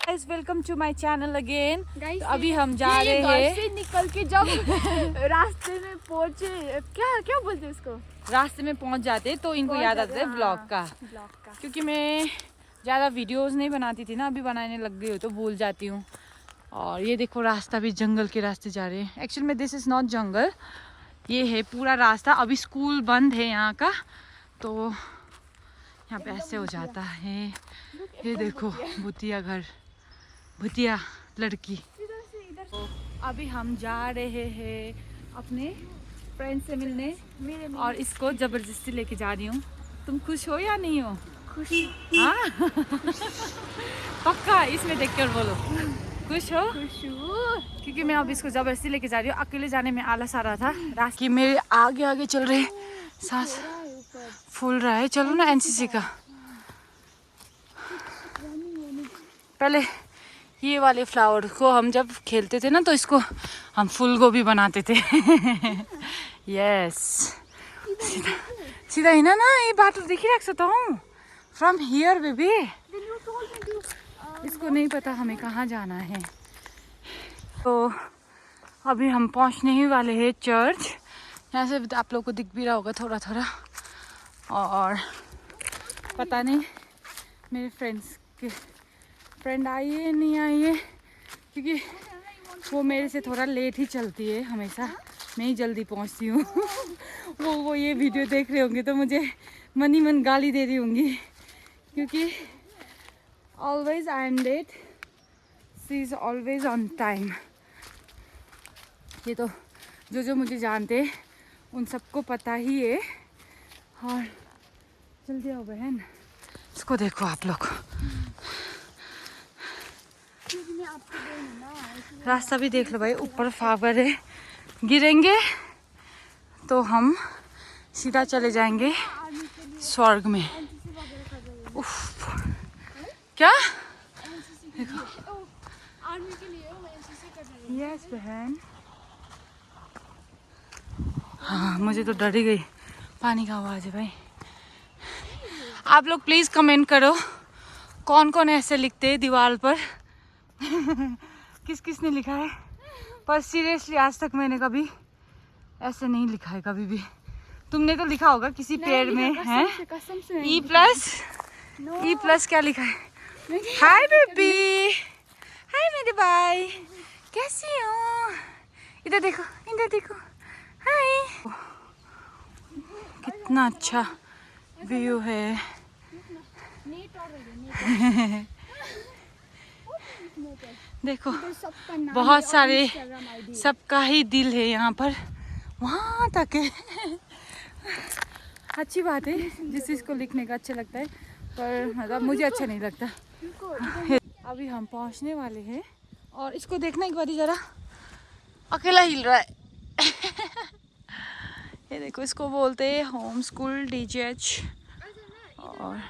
Guys welcome to my channel again. तो अभी हम जा रहे हैं से निकल के जब रास्ते में पहुंचे, क्या क्या बोलते हैं उसको, रास्ते में पहुंच जाते तो इनको याद आता है ब्लॉग का। क्योंकि मैं ज़्यादा वीडियोस नहीं बनाती थी ना, अभी बनाने लग गई हो तो भूल जाती हूँ। और ये देखो रास्ता भी जंगल के रास्ते जा रहे हैं। एक्चुअली में दिस इज़ नॉट जंगल, ये है पूरा रास्ता। अभी स्कूल बंद है यहाँ का, तो यहाँ पे ऐसे हो जाता है। ये देखो भूतिया घर, भूतिया लड़की। तो अभी हम जा रहे हैं अपने फ्रेंड से मिलने और इसको जबरदस्ती लेके जा रही हूँ। तुम खुश हो या नहीं हो? खुश। हाँ पक्का इसमें देखकर बोलो खुश हो? खुश क्योंकि मैं अब इसको जबरदस्ती लेके जा रही हूँ। अकेले जाने में आलस आ रहा था, रास्ते मेरे आगे आगे चल रहे, सांस फूल रहा है। चलो ना एनसीसी का। पहले ये वाले फ्लावर को हम जब खेलते थे ना, तो इसको हम फूल गोभी बनाते थे। यस सीधा सीधा हिँड न, ये बाटो देखिरहेको छ त हूँ फ्रम हियर बेबी। इसको नहीं पता हमें कहाँ जाना है। तो अभी हम पहुँचने ही वाले हैं चर्च। यहाँ से आप लोग को दिख भी रहा होगा थोड़ा थोड़ा। और पता नहीं मेरे फ्रेंड आई है नहीं आई है, क्योंकि वो मेरे से थोड़ा लेट ही चलती है हमेशा। मैं ही जल्दी पहुंचती हूँ। वो ये वीडियो देख रहे होंगे तो मुझे मन ही मन गाली दे रही होंगी, क्योंकि always I am late, she is always on time. ये तो जो मुझे जानते हैं उन सबको पता ही है। और जल्दी आओ बहन, इसको देखो आप लोग। रास्ता भी देख लो भाई, ऊपर फावर है, गिरेंगे तो हम सीधा चले जाएंगे स्वर्ग में। उफ क्या देखो। यस बहन। हाँ मुझे तो डर ही गई, पानी का आवाज है भाई। आप लोग प्लीज कमेंट करो कौन कौन ऐसे लिखते हैं दीवार पर। किस ने लिखा है, पर सीरियसली आज तक मैंने कभी ऐसे नहीं लिखा है कभी भी। तुमने तो लिखा होगा किसी पेड़ में है E+ क्या लिखा है? हाय बेबी, हाय मेरे भाई, कैसी हो? इधर देखो, इधर देखो, हाय। कितना अच्छा व्यू है। देखो बहुत सारे, सबका ही दिल है यहाँ पर, वहाँ तक है। अच्छी बात है, जिस चीज़ को लिखने का अच्छा लगता है, पर मतलब मुझे अच्छा नहीं लगता। अभी हम पहुँचने वाले हैं और इसको देखना एक बार ज़रा, अकेला हिल रहा है। ये देखो, इसको बोलते हैं होम स्कूल DGH। और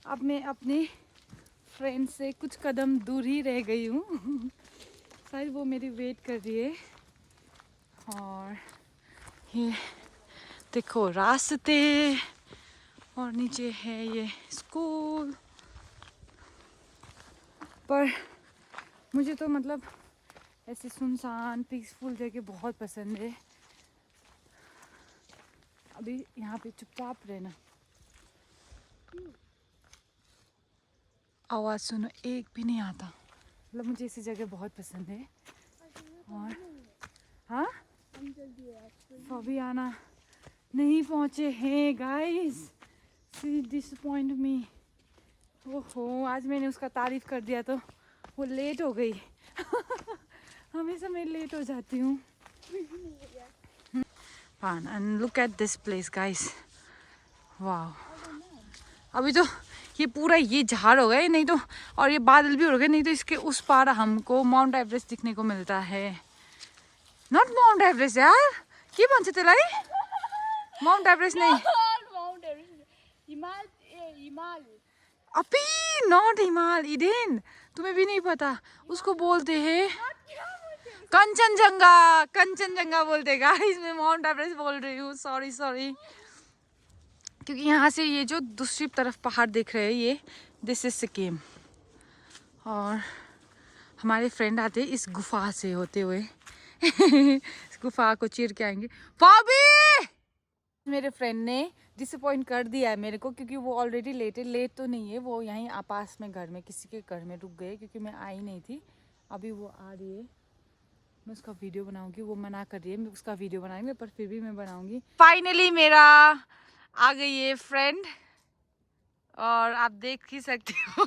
अब मैं अपने फ्रेंड से कुछ कदम दूर ही रह गई हूँ। शायद वो मेरी वेट कर रही है। और ये देखो रास्ते, और नीचे है ये स्कूल। पर मुझे तो मतलब ऐसे सुनसान पीसफुल जगह बहुत पसंद है। अभी यहाँ पे चुपचाप रहना, आवाज़ सुनो एक भी नहीं आता। मतलब मुझे ऐसी जगह बहुत पसंद है। और हाँ अभी आना नहीं पहुँचे हैं गाइस, शी डिसअपॉइंट मी। ओहो, आज मैंने उसका तारीफ कर दिया तो वो लेट हो गई। हमेशा मैं लेट हो जाती हूँ। And look at this place guys, वाह। अभी तो ये पूरा ये झाड़ हो गए, नहीं तो, और ये बादल भी हो गए, नहीं तो इसके उस पार हमको माउंट एवरेस्ट दिखने को मिलता है। नॉट माउंट एवरेस्ट यार, के भन्छ त्यसलाई? माउंट एवरेस्ट नहीं, अपी नॉट हिमाल। इडेन तुम्हें भी नहीं पता, उसको बोलते हैं कंचनजंगा। कंचनजंगा बोलते गाइस, मैं माउंट एवरेस्ट बोल रही हूँ, सॉरी। क्योंकि यहाँ से ये जो दूसरी तरफ पहाड़ दिख रहे हैं ये दिस इज सिक्किम। और हमारे फ्रेंड आते हैं इस गुफा से होते हुए इस गुफा को चीर के आएंगे। फाबी मेरे फ्रेंड ने डिसअपॉइंट कर दिया है मेरे को, क्योंकि वो ऑलरेडी लेट है। लेट तो नहीं है, वो यहीं पास में घर में किसी के घर में रुक गए क्योंकि मैं आई नहीं थी। अभी वो आ रही है, मैं उसका वीडियो बनाऊंगी। वो मना कर रही है मैं उसका वीडियो बनाएंगे, पर फिर भी मैं बनाऊंगी। फाइनली मेरा आ गई है फ्रेंड, और आप देख ही सकते हो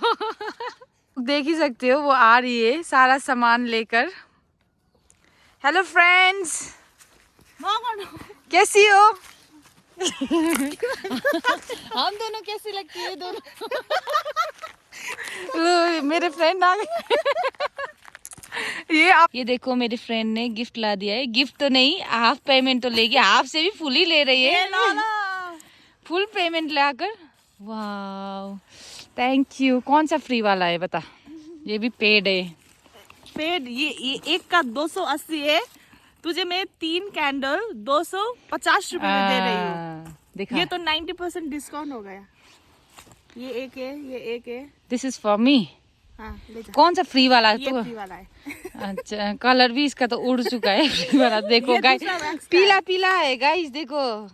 देख ही सकते हो वो आ रही है सारा सामान लेकर। हेलो फ्रेंड्स, कैसी हो? हम दोनों कैसी लगती है दोनों मेरे फ्रेंड आ गए ये देखो मेरे फ्रेंड ने गिफ्ट ला दिया है। गिफ्ट तो नहीं, हाफ पेमेंट तो लेगी, हाफ से भी फुल ही ले रही है। फुल पेमेंट लाकर, वाह थैंक यू। कौन सा फ्री वाला है बता? ये भी पेड है। पेड, ये एक का 280 है। तुझे मैं 3 कैंडल 250 रुपए में दे रही हूँ। देखा, ये तो 90% डिस्काउंट हो गया। ये एक है, ये एक है। This is for me. हाँ, ले जा। कौन सा फ्री वाला है? ये तो फ्री वाला है। अच्छा, कलर भी इसका तो उड़ चुका है फ्री वाला। देखो ये गाइस, दूसरा wax का पीला है। पीला है गाइस, देखो।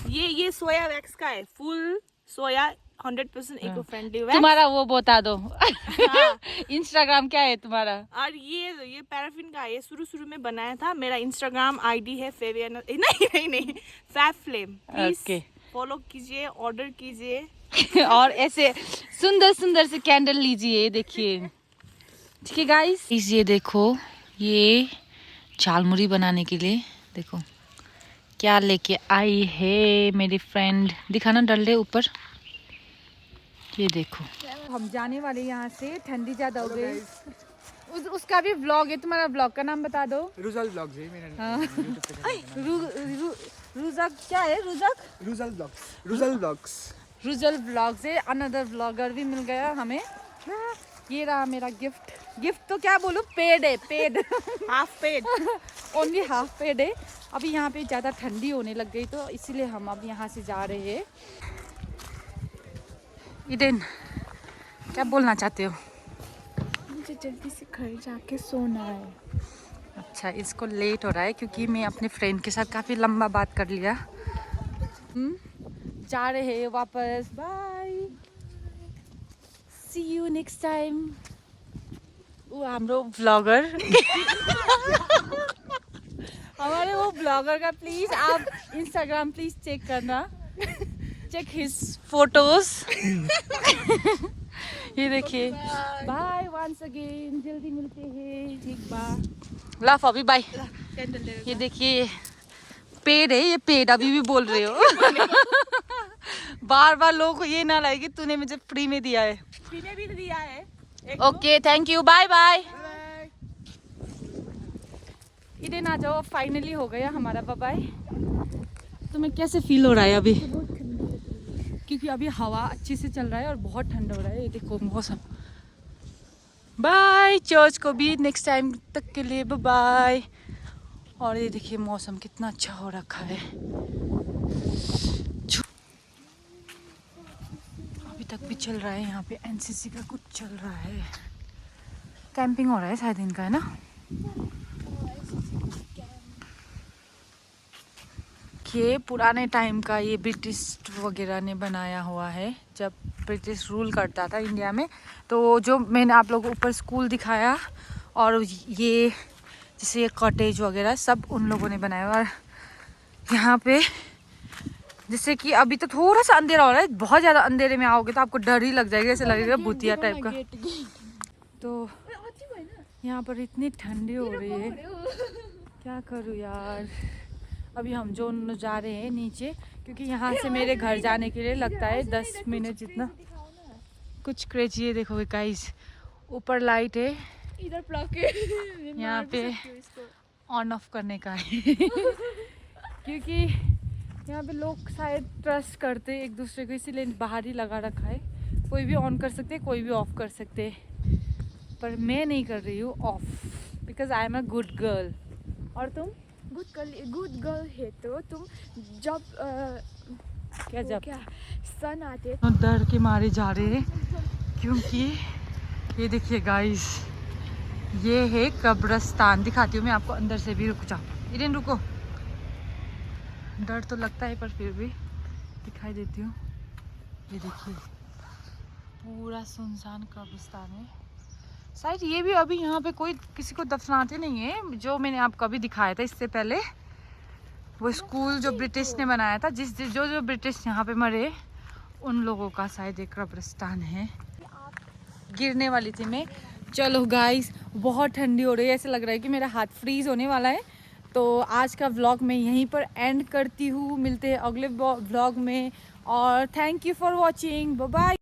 ये सोया वैक्स का है, फुल सोया 100% इको फ्रेंडली वैक्स। तुम्हारा वो बता दो हाँ। इंस्टाग्राम क्या है तुम्हारा? और ये पैराफिन का है। ये शुरू में बनाया था। मेरा इंस्टाग्राम आईडी है फेवियन, नहीं fab flame. Please Okay. Follow कीजिए, ऑर्डर कीजिए। और ऐसे सुंदर सुंदर से कैंडल लीजिए, देखिए। ठीक है गाइस, ये देखो, ये झालमुड़ी बनाने के लिए देखो क्या लेके आई है मेरी फ्रेंड। दिखाना डल्ले ऊपर, ये देखो। हम जाने वाले यहाँ से, ठंडी ज्यादा हो गई। उसका भी व्लॉग है। तुम्हारा व्लॉग का नाम बता दो। रुजल ब्लॉग्स है मेरा। हाँ। रुजक क्या है? रुजक रुजल ब्लॉग्स, रुजल ब्लॉग्स। रुजल व्लॉग्स है। अनदर व्लॉगर भी मिल गया हमें। ये रहा मेरा गिफ्ट। गिफ्ट तो क्या बोलूं, पेड है, paid half paid. Only half paid है। अभी यहाँ पे ज़्यादा ठंडी होने लग गई तो इसीलिए हम अब यहाँ से जा रहे हैं। ईडेन, क्या बोलना चाहते हो? मुझे जल्दी से घर जाके सोना है। अच्छा, इसको लेट हो रहा है क्योंकि मैं अपने फ्रेंड के साथ काफ़ी लंबा बात कर लिया। जा रहे हैं वापस। Bye, see you next time. वो हाम्रो ब्लॉगर हमारे वो ब्लॉगर का प्लीज आप इंस्टाग्राम प्लीज चेक करना, चेक हिज फोटोज ये देखिए। बाय वंस अगेन, जल्दी मिलते हैं। ठीक बा, लाफ अभी बाय। ये देखिए पेड़ है, ये पेड़ अभी भी बोल रहे हो बार बार लोगों को ये ना लगे कि तूने मुझे फ्री में दिया है। मैंने भी दिया है। Okay thank you, bye bye. इधर ना जाओ, फाइनली हो गया हमारा बाय। तुम्हें कैसे फील हो रहा है अभी? क्योंकि अभी हवा अच्छे से चल रहा है और बहुत ठंडा हो रहा है। ये देखो मौसम। बाय, चर्च को भी नेक्स्ट टाइम तक के लिए बाय। और ये देखिए मौसम कितना अच्छा हो रखा है। अभी तक भी चल रहा है यहाँ पे, एनसीसी का कुछ चल रहा है। कैंपिंग हो रहा है शायद इनका, है ना? ये पुराने टाइम का, ये ब्रिटिश वगैरह ने बनाया हुआ है। जब ब्रिटिश रूल करता था इंडिया में, तो जो मैंने आप लोगों को ऊपर स्कूल दिखाया और ये जैसे ये कॉटेज वगैरह सब उन लोगों ने बनाया। और यहाँ पे जैसे कि अभी तो थोड़ा सा अंधेरा हो रहा है, बहुत ज़्यादा अंधेरे में आओगे तो आपको डर ही लग जाएगा, ऐसे लगेगा भूतिया टाइप का। तो यहाँ पर इतनी ठंडी हो रही है, क्या करूँ यार। अभी हम जो जा रहे हैं नीचे, क्योंकि यहाँ से मेरे घर जाने के लिए लगता है 10 मिनट जितना। कुछ क्रेजी है, देखो गाइस, ऊपर लाइट है, इधर प्लग है, यहाँ पे ऑन ऑफ करने का है क्योंकि यहाँ पे लोग शायद ट्रस्ट करते हैं एक दूसरे को, इसीलिए बाहर ही लगा रखा है। कोई भी ऑन कर सकते, कोई भी ऑफ कर सकते, पर मैं नहीं कर रही हूँ of, because I am a good girl. और तुम? गुड गर्ल है तो तुम जब क्या वो जब क्या सन आते डर के मारे जा रहे हैं क्योंकि ये देखिए गाइस, ये है कब्रिस्तान। दिखाती हूँ मैं आपको अंदर से भी। रुक जाओ इरेन, रुको। डर तो लगता है पर फिर भी दिखाई देती हूँ। ये देखिए पूरा सुनसान कब्रिस्तान है। शायद ये भी अभी यहाँ पे कोई किसी को दफनाते नहीं है। जो मैंने आपको अभी दिखाया था इससे पहले, वो स्कूल जो ब्रिटिश ने बनाया था, जो ब्रिटिश यहाँ पे मरे उन लोगों का शायद एक कब्रिस्तान है। गिरने वाली थी मैं। चलो गाइस, बहुत ठंडी हो रही है, ऐसा लग रहा है कि मेरा हाथ फ्रीज होने वाला है। तो आज का व्लॉग मैं यहीं पर एंड करती हूँ। मिलते हैं अगले व्लॉग में और thank you for watching. Bye bye.